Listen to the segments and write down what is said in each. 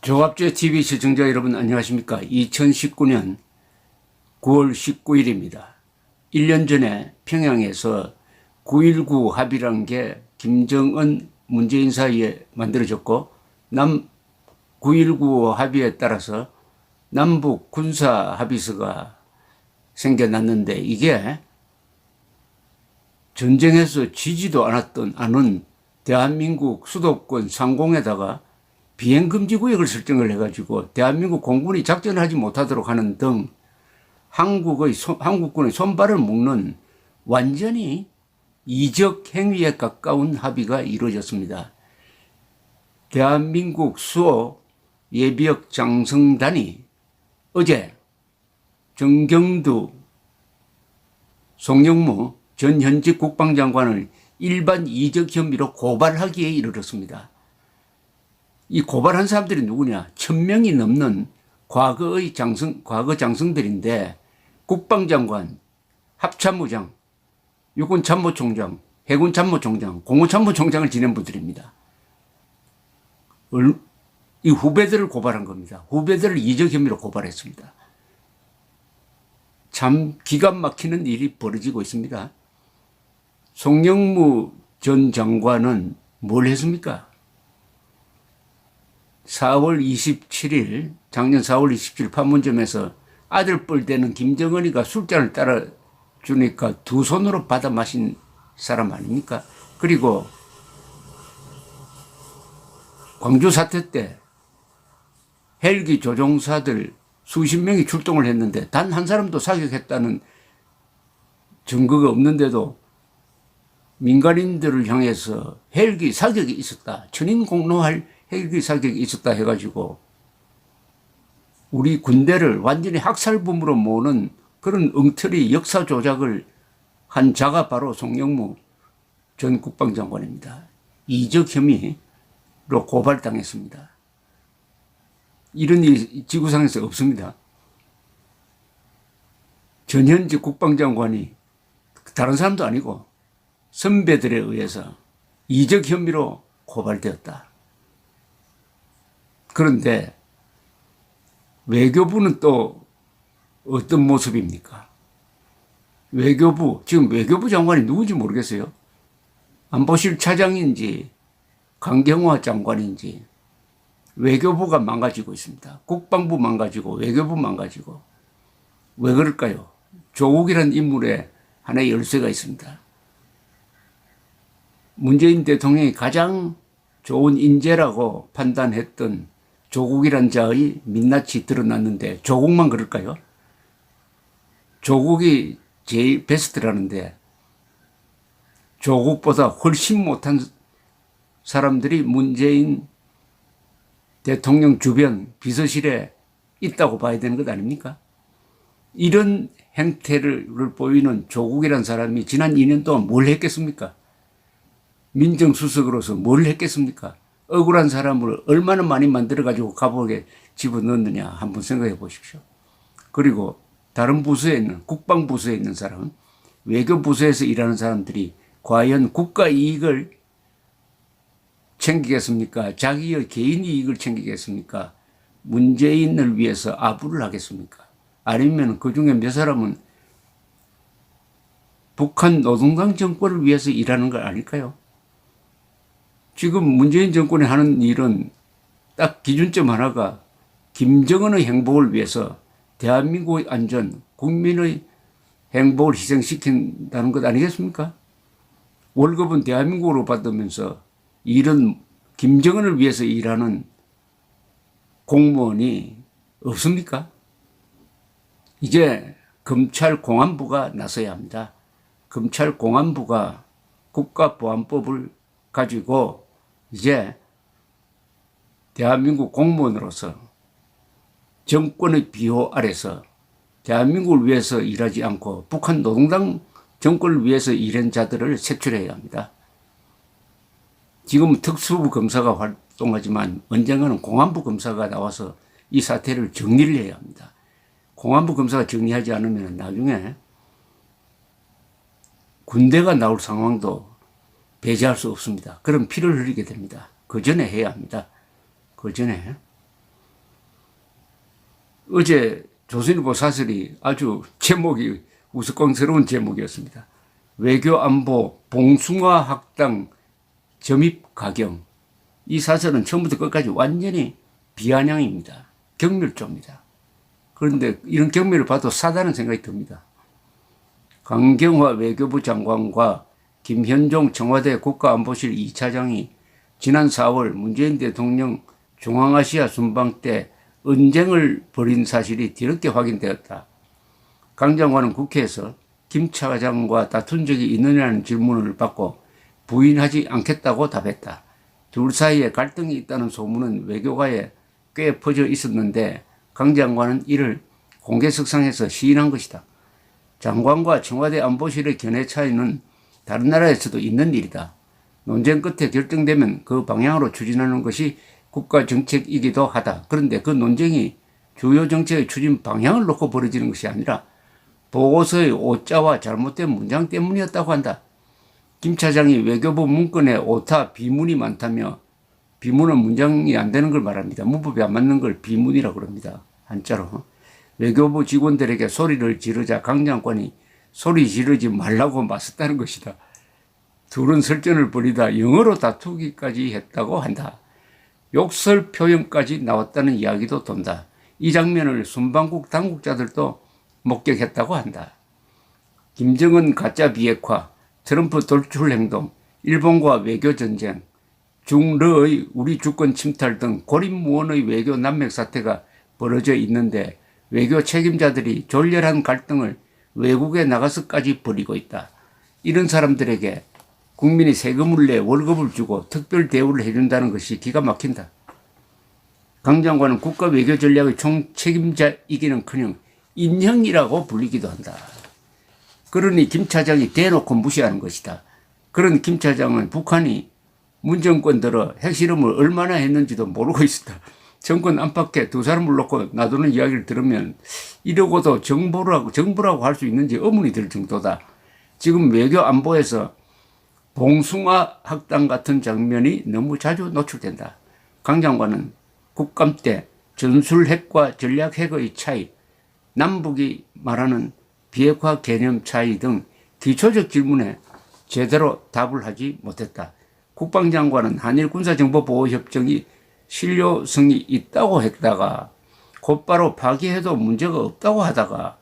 조갑제 TV 시청자 여러분 안녕하십니까. 2019년 9월 19일입니다. 1년 전에 평양에서 9.19 합의란 게 김정은 문재인 사이에 만들어졌고 9.19 합의에 따라서 남북 군사 합의서가 생겨났는데 이게 전쟁에서 지지도 않은 대한민국 수도권 상공에다가 비행금지구역을 설정을 해가지고 대한민국 공군이 작전을 하지 못하도록 하는 등 한국군의 손발을 묶는 완전히 이적 행위에 가까운 합의가 이루어졌습니다. 대한민국 수호 예비역 장성단이 어제 정경두 송영무 전 현직 국방장관을 일반 이적 혐의로 고발하기에 이르렀습니다. 이 고발한 사람들이 누구냐? 1000명이 넘는 과거 장성들인데 국방장관, 합참의장, 육군참모총장, 해군참모총장, 공군참모총장을 지낸 분들입니다. 이 후배들을 고발한 겁니다. 후배들을 이적 혐의로 고발했습니다. 참 기가 막히는 일이 벌어지고 있습니다. 송영무 전 장관은 뭘 했습니까? 4월 27일, 작년 4월 27일 판문점에서 아들 뻘되는 김정은이가 술잔을 따라주니까 두 손으로 받아 마신 사람 아닙니까? 그리고 광주 사태 때 헬기 조종사들 수십 명이 출동을 했는데 단 한 사람도 사격했다는 증거가 없는데도 민간인들을 향해서 헬기 사격이 있었다. 천인 공노할 헬기 사격이 있었다 해가지고 우리 군대를 완전히 학살범으로 모으는 그런 엉터리 역사 조작을 한 자가 바로 송영무 전 국방장관입니다. 이적 혐의로 고발당했습니다. 이런 일이 지구상에서 없습니다. 전현직 국방장관이 다른 사람도 아니고 선배들에 의해서 이적 혐의로 고발되었다. 그런데 외교부는 또 어떤 모습입니까? 지금 외교부 장관이 누군지 모르겠어요. 안보실 차장인지 강경화 장관인지 외교부가 망가지고 있습니다. 국방부 망가지고 외교부 망가지고. 왜 그럴까요? 조국이라는 인물에 하나의 열쇠가 있습니다. 문재인 대통령이 가장 좋은 인재라고 판단했던 조국이란 자의 민낯이 드러났는데 조국만 그럴까요? 조국이 제일 베스트라는데 조국보다 훨씬 못한 사람들이 문재인 대통령 주변 비서실에 있다고 봐야 되는 것 아닙니까? 이런 행태를 보이는 조국이란 사람이 지난 2년 동안 뭘 했겠습니까? 민정수석으로서 뭘 했겠습니까? 억울한 사람을 얼마나 많이 만들어가지고 감옥에 집어넣느냐 한번 생각해 보십시오. 그리고 다른 부서에 있는, 국방부서에 있는 사람, 외교부서에서 일하는 사람들이 과연 국가 이익을 챙기겠습니까? 자기의 개인 이익을 챙기겠습니까? 문재인을 위해서 아부를 하겠습니까? 아니면 그중에 몇 사람은 북한 노동당 정권을 위해서 일하는 거 아닐까요? 지금 문재인 정권이 하는 일은 딱 기준점 하나가 김정은의 행복을 위해서 대한민국의 안전, 국민의 행복을 희생시킨다는 것 아니겠습니까? 월급은 대한민국으로 받으면서 일은 김정은을 위해서 일하는 공무원이 없습니까? 이제 검찰 공안부가 나서야 합니다. 검찰 공안부가 국가보안법을 가지고 이제 대한민국 공무원으로서 정권의 비호 아래서 대한민국을 위해서 일하지 않고 북한 노동당 정권을 위해서 일한 자들을 색출해야 합니다. 지금 특수부 검사가 활동하지만 언젠가는 공안부 검사가 나와서 이 사태를 정리를 해야 합니다. 공안부 검사가 정리하지 않으면 나중에 군대가 나올 상황도 배제할 수 없습니다. 그럼 피를 흘리게 됩니다. 그 전에 해야 합니다. 그 전에. 어제 조선일보 사설이 아주 제목이 우스꽝스러운 제목이었습니다. 외교 안보 봉숭아 학당 점입 가경. 이 사설은 처음부터 끝까지 완전히 비아냥입니다. 경멸조입니다. 그런데 이런 경멸을 봐도 사다는 생각이 듭니다. 강경화 외교부 장관과 김현종 청와대 국가안보실 2차장이 지난 4월 문재인 대통령 중앙아시아 순방 때 언쟁을 벌인 사실이 뒤늦게 확인되었다. 강 장관은 국회에서 김 차장과 다툰 적이 있느냐는 질문을 받고 부인하지 않겠다고 답했다. 둘 사이에 갈등이 있다는 소문은 외교가에 꽤 퍼져 있었는데 강 장관은 이를 공개석상에서 시인한 것이다. 장관과 청와대 안보실의 견해 차이는 다른 나라에서도 있는 일이다. 논쟁 끝에 결정되면 그 방향으로 추진하는 것이 국가 정책이기도 하다. 그런데 그 논쟁이 주요 정책의 추진 방향을 놓고 벌어지는 것이 아니라 보고서의 오자와 잘못된 문장 때문이었다고 한다. 김 차장이 외교부 문건에 오타, 비문이 많다며 비문은 문장이 안 되는 걸 말합니다. 문법이 안 맞는 걸 비문이라고 그럽니다. 한자로. 외교부 직원들에게 소리를 지르자 강 장관이 소리 지르지 말라고 맞섰다는 것이다. 둘은 설전을 벌이다 영어로 다투기까지 했다고 한다. 욕설 표현까지 나왔다는 이야기도 돈다. 이 장면을 순방국 당국자들도 목격했다고 한다. 김정은 가짜 비핵화, 트럼프 돌출 행동, 일본과 외교 전쟁, 중러의 우리 주권 침탈 등 고립무원의 외교 난맥 사태가 벌어져 있는데 외교 책임자들이 졸렬한 갈등을 외국에 나가서까지 벌이고 있다. 이런 사람들에게 국민이 세금을 내 월급을 주고 특별 대우를 해준다는 것이 기가 막힌다. 강 장관은 국가 외교 전략의 총책임자이기는커녕 인형이라고 불리기도 한다. 그러니 김 차장이 대놓고 무시하는 것이다. 그런 김 차장은 북한이 문 정권 들어 핵실험을 얼마나 했는지도 모르고 있었다. 정권 안팎에 두 사람을 놓고 놔두는 이야기를 들으면 이러고도 정부라고 할 수 있는지 의문이 들 정도다. 지금 외교 안보에서 봉숭아 학당 같은 장면이 너무 자주 노출된다. 강 장관은 국감 때 전술핵과 전략핵의 차이, 남북이 말하는 비핵화 개념 차이 등 기초적 질문에 제대로 답을 하지 못했다. 국방장관은 한일 군사정보보호협정이 실효성이 있다고 했다가 곧바로 파기해도 문제가 없다고 하다가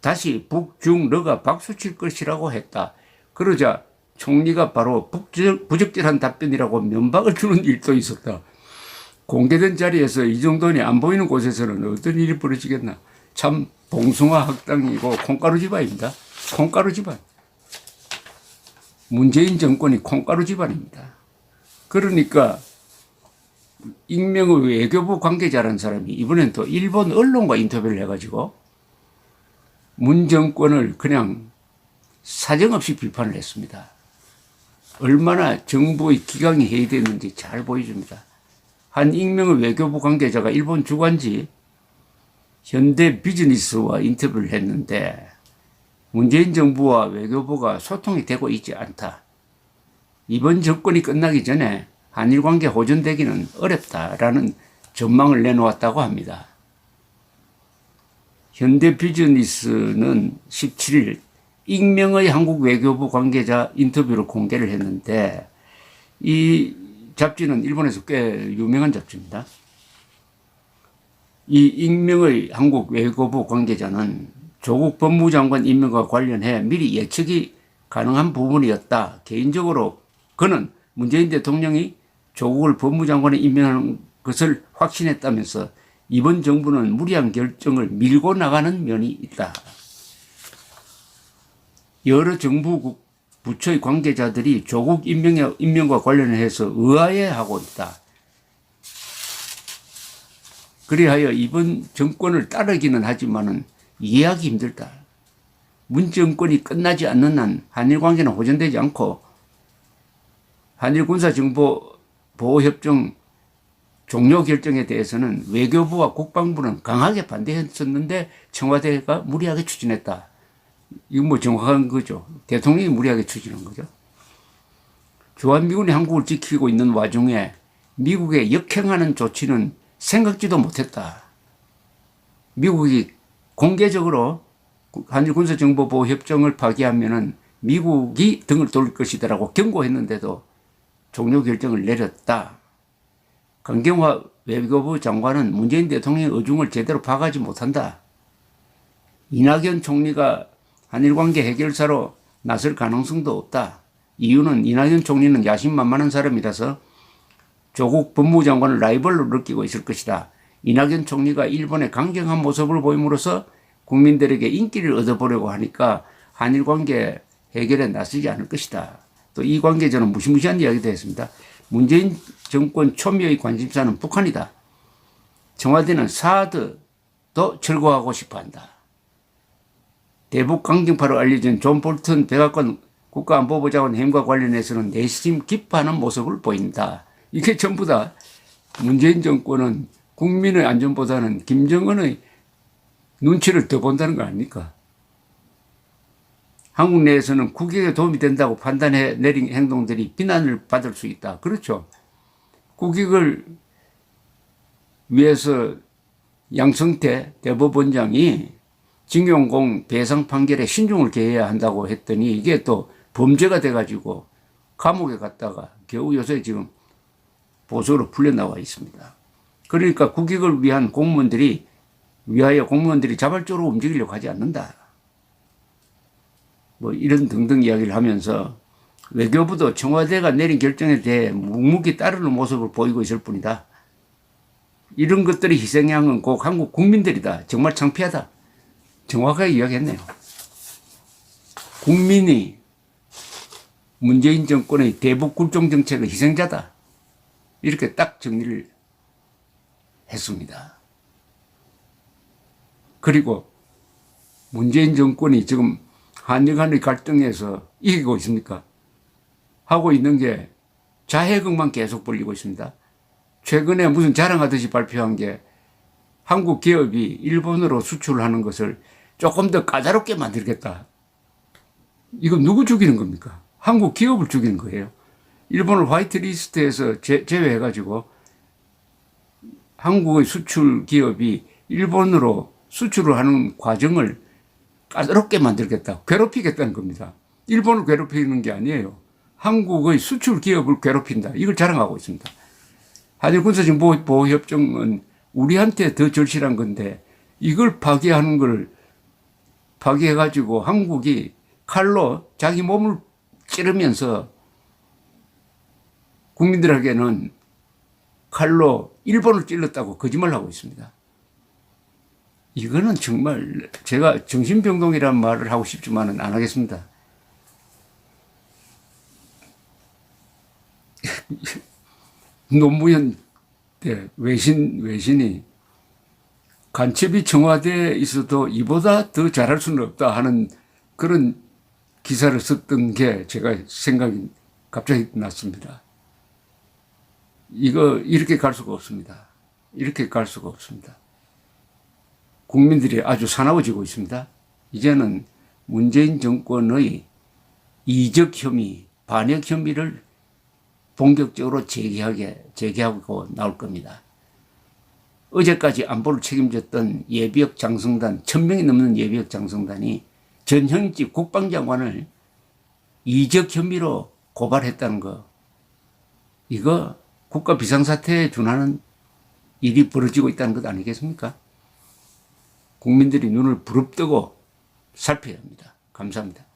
다시 북중러가 박수칠 것이라고 했다. 그러자 총리가 바로 부적절한 답변이라고 면박을 주는 일도 있었다. 공개된 자리에서 이 정도니 안 보이는 곳에서는 어떤 일이 벌어지겠나. 참 봉숭아 학당이고 콩가루 집안입니다. 콩가루 집안. 문재인 정권이 콩가루 집안입니다. 그러니까 익명의 외교부 관계자라는 사람이 이번엔 또 일본 언론과 인터뷰를 해가지고 문 정권을 그냥 사정없이 비판을 했습니다. 얼마나 정부의 기강이 해이됐는지 잘 보여줍니다. 한 익명의 외교부 관계자가 일본 주간지 현대 비즈니스와 인터뷰를 했는데 문재인 정부와 외교부가 소통이 되고 있지 않다. 이번 정권이 끝나기 전에 한일 관계 호전되기는 어렵다라는 전망을 내놓았다고 합니다. 현대 비즈니스는 17일 익명의 한국 외교부 관계자 인터뷰를 공개를 했는데 이 잡지는 일본에서 꽤 유명한 잡지입니다. 이 익명의 한국 외교부 관계자는 조국 법무장관 임명과 관련해 미리 예측이 가능한 부분이었다. 개인적으로 그는 문재인 대통령이 조국을 법무장관에 임명하는 것을 확신했다면서 이번 정부는 무리한 결정을 밀고 나가는 면이 있다. 여러 정부 부처의 관계자들이 조국 임명과 관련해서 의아해하고 있다. 그리하여 이번 정권을 따르기는 하지만은 이해하기 힘들다. 문 정권이 끝나지 않는 한 한일 관계는 호전되지 않고 한일 군사정보보호협정 종료 결정에 대해서는 외교부와 국방부는 강하게 반대했었는데 청와대가 무리하게 추진했다. 이건 뭐 정확한 거죠. 대통령이 무리하게 추진한 거죠. 주한미군이 한국을 지키고 있는 와중에 미국에 역행하는 조치는 생각지도 못했다. 미국이 공개적으로 한일 군사정보보호협정을 파기하면은 미국이 등을 돌릴 것이다라고 경고했는데도 종료 결정을 내렸다. 강경화 외교부 장관은 문재인 대통령의 의중을 제대로 파악하지 못한다. 이낙연 총리가 한일관계 해결사로 나설 가능성도 없다. 이유는 이낙연 총리는 야심만만한 사람이라서 조국 법무장관을 라이벌로 느끼고 있을 것이다. 이낙연 총리가 일본의 강경한 모습을 보임으로써 국민들에게 인기를 얻어보려고 하니까 한일관계 해결에 나서지 않을 것이다. 또 이 관계에 저는 무시무시한 이야기도 했습니다. 문재인 정권 초미의 관심사는 북한이다. 청와대는 사드도 철거하고 싶어한다. 대북 강경파로 알려진 존 볼턴 백악관 국가안보보좌관 해임과 관련해서는 내심 기뻐하는 모습을 보인다. 이게 전부 다 문재인 정권은 국민의 안전보다는 김정은의 눈치를 더 본다는 거 아닙니까? 한국 내에서는 국익에 도움이 된다고 판단해 내린 행동들이 비난을 받을 수 있다. 그렇죠. 국익을 위해서 양성태 대법원장이 징용공 배상 판결에 신중을 기해야 한다고 했더니 이게 또 범죄가 돼가지고 감옥에 갔다가 겨우 요새 지금 보석으로 풀려나와 있습니다. 그러니까 국익을 위한 위하여 공무원들이 자발적으로 움직이려고 하지 않는다. 뭐 이런 등등 이야기를 하면서 외교부도 청와대가 내린 결정에 대해 묵묵히 따르는 모습을 보이고 있을 뿐이다. 이런 것들이 희생양은 꼭 한국 국민들이다. 정말 창피하다. 정확하게 이야기했네요. 국민이 문재인 정권의 대북 굴종 정책의 희생자다. 이렇게 딱 정리를 했습니다. 그리고 문재인 정권이 지금 한일 간의 갈등에서 이기고 있습니까? 하고 있는 게 자해극만 계속 벌리고 있습니다. 최근에 무슨 자랑하듯이 발표한 게 한국 기업이 일본으로 수출하는 것을 조금 더 까다롭게 만들겠다. 이건 누구 죽이는 겁니까? 한국 기업을 죽이는 거예요. 일본을 화이트리스트에서 제외해가지고 한국의 수출 기업이 일본으로 수출을 하는 과정을 까다롭게 만들겠다. 괴롭히겠다는 겁니다. 일본을 괴롭히는 게 아니에요. 한국의 수출 기업을 괴롭힌다. 이걸 자랑하고 있습니다. 한일 군사정보보호협정은 우리한테 더 절실한 건데 이걸 파기하는 걸 파기해가지고 한국이 칼로 자기 몸을 찌르면서 국민들에게는 칼로 일본을 찔렀다고 거짓말하고 있습니다. 이거는 정말 제가 정신병동이라는 말을 하고 싶지만은 안 하겠습니다. 노무현 때 외신이 간첩이 청와대에 있어도 이보다 더 잘할 수는 없다 하는 그런 기사를 썼던 게 제가 생각이 갑자기 났습니다. 이렇게 갈 수가 없습니다. 이렇게 갈 수가 없습니다. 국민들이 아주 사나워지고 있습니다. 이제는 문재인 정권의 이적 혐의, 반역 혐의를 본격적으로 제기하고 나올 겁니다. 어제까지 안보를 책임졌던 예비역 장성단, 1000명이 넘는 예비역 장성단이 전형직 국방장관을 이적 혐의로 고발했다는 거. 이거 국가 비상사태에 준하는 일이 벌어지고 있다는 것 아니겠습니까? 국민들이 눈을 부릅뜨고 살펴야 합니다. 감사합니다.